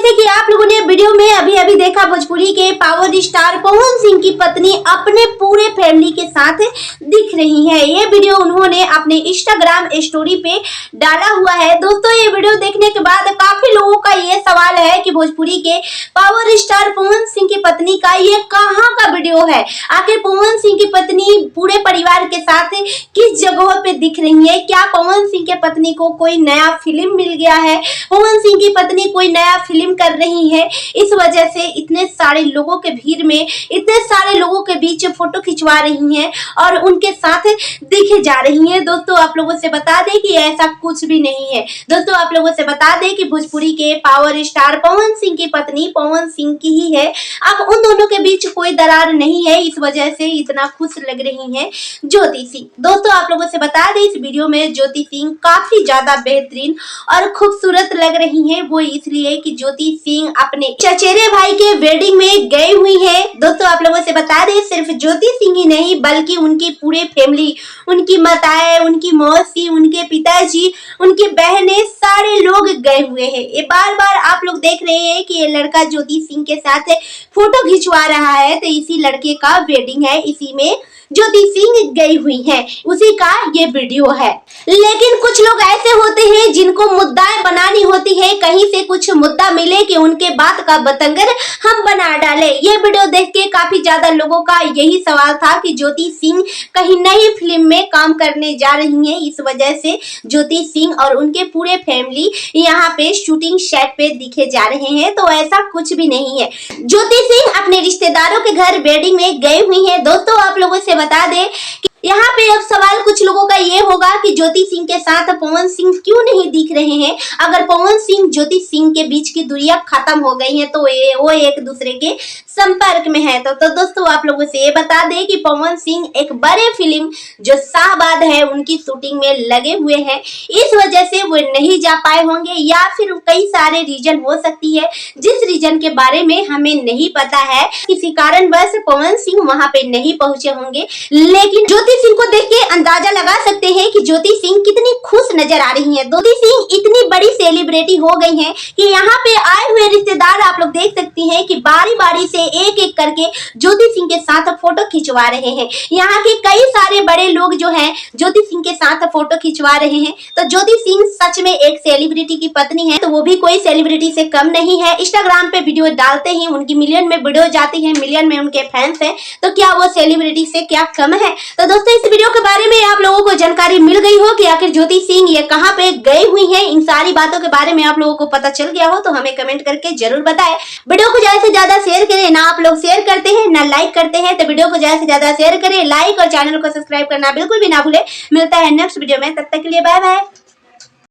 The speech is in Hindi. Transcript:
जैसे कि आप लोगों ने वीडियो में अभी देखा, भोजपुरी के पावर स्टार पवन सिंह की पत्नी अपने पूरे फैमिली के साथ दिख रही है। ये वीडियो उन्होंने अपने इंस्टाग्राम स्टोरी पे डाला हुआ है। दोस्तों, ये वीडियो देखने के बाद काफी लोगों का ये सवाल है कि भोजपुरी के पावर स्टार पवन सिंह की पत्नी का ये कहाँ का वीडियो है। आखिर पवन सिंह की पत्नी पूरे परिवार के साथ किस जगह पे दिख रही है? क्या पवन सिंह के पत्नी को कोई नया फिल्म मिल गया है? पवन सिंह की पत्नी कोई नया फिल्म कर रही है, इस वजह से इतने सारे लोगों के भीड़ में, इतने सारे लोगों के बीच फोटो खिंचवा रही हैं और उनके साथ दिखे जा रही हैं। दोस्तों, आप लोगों से बता दें कि ऐसा कुछ भी नहीं है। दोस्तों, आप लोगों से बता दें कि भोजपुरी के पावर स्टार पवन सिंह की पत्नी पवन सिंह की ही है। अब उन दोनों के बीच कोई दरार नहीं है, इस वजह से इतना खुश लग रही हैं ज्योति सिंह। दोस्तों, आप लोगों से बता दें, इस वीडियो में ज्योति सिंह काफी ज्यादा बेहतरीन और खूबसूरत लग रही हैं। वो इसलिए कि ज्योति सिंह अपने चचेरे भाई के वेडिंग में गई हुई है। दोस्तों, आप लोगों से बता दें, सिर्फ ज्योति सिंह ही नहीं बल्कि उनकी पूरे फैमिली, उनकी माताएं, उनकी मौसी, उनके पिताजी, उनकी बहनें, सारे लोग गए हुए हैं। ये बार बार आप लोग देख रहे हैं कि ये लड़का ज्योति सिंह के साथ फोटो खिंचवा रहा है, तो इसी लड़के का वेडिंग है, इसी में ज्योति सिंह गई हुई हैं, उसी का ये वीडियो है। लेकिन कुछ लोग ऐसे होते हैं जिनको मुद्दाएं बनानी होती है, कहीं से कुछ मुद्दा मिले कि उनके बात का बतंगर हम बना डाले। ये वीडियो देख के काफी ज्यादा लोगों का यही सवाल था कि ज्योति सिंह कहीं नई फिल्म में काम करने जा रही हैं, इस वजह से ज्योति सिंह और उनके पूरे फैमिली यहाँ पे शूटिंग सेट पे दिखे जा रहे हैं। तो ऐसा कुछ भी नहीं है, ज्योति सिंह अपने रिश्तेदारों के घर वेडिंग में गई हुई है। दोस्तों, आप लोगों से बता दें कि यहाँ पे अब सवाल कुछ लोगों का ये होगा कि ज्योति सिंह के साथ पवन सिंह क्यों नहीं दिख रहे हैं। अगर पवन सिंह ज्योति सिंह के बीच की दूरियां खत्म हो गई हैं तो वो एक दूसरे के संपर्क में है। तो दोस्तों, आप लोगों से ये बता दें कि पवन सिंह एक बड़े फिल्म जो शाहबाद है उनकी शूटिंग में लगे हुए हैं, इस वजह से वो नहीं जा पाए होंगे, या फिर कई सारे रीजन हो सकती है जिस रीजन के बारे में हमें नहीं पता है। किसी कारणवश पवन सिंह वहां पे नहीं पहुंचे होंगे, लेकिन ज्योति सिंह को देख के अंदाजा लगा सकते हैं कि ज्योति सिंह कितनी खुश नजर आ रही हैं। ज्योति सिंह इतनी बड़ी सेलिब्रिटी हो गई हैं कि यहाँ पे आए हुए रिश्तेदार आप लोग देख सकती हैं कि बारी बारी से एक एक करके ज्योति सिंह के साथ फोटो खिंचवा रहे हैं। यहाँ के कई सारे बड़े लोग जो हैं ज्योति सिंह के साथ फोटो खिंचवा रहे हैं। तो ज्योति सिंह सच में एक सेलिब्रिटी की पत्नी है, तो वो भी कोई सेलिब्रिटी से कम नहीं है। इंस्टाग्राम पे वीडियो डालते ही उनकी मिलियन में वीडियो जाती है, मिलियन में उनके फैंस हैं, तो क्या वो सेलिब्रिटी से क्या कम है? तो दोस्तों, इस वीडियो के बारे में आप लोगों को जानकारी मिल गई हो कि आखिर ज्योति सिंह ये कहां पे गई हुई हैं। इन सारी बातों के बारे में आप लोगों को पता चल गया हो तो हमें कमेंट करके जरूर बताएं। वीडियो को ज्यादा से ज्यादा शेयर करें, ना आप लोग शेयर करते हैं ना लाइक करते हैं, तो वीडियो को ज्यादा से ज्यादा शेयर करें, लाइक और चैनल को सब्सक्राइब करना बिल्कुल भी ना भूले। मिलता है नेक्स्ट वीडियो में, तब तक के लिए बाय बाय।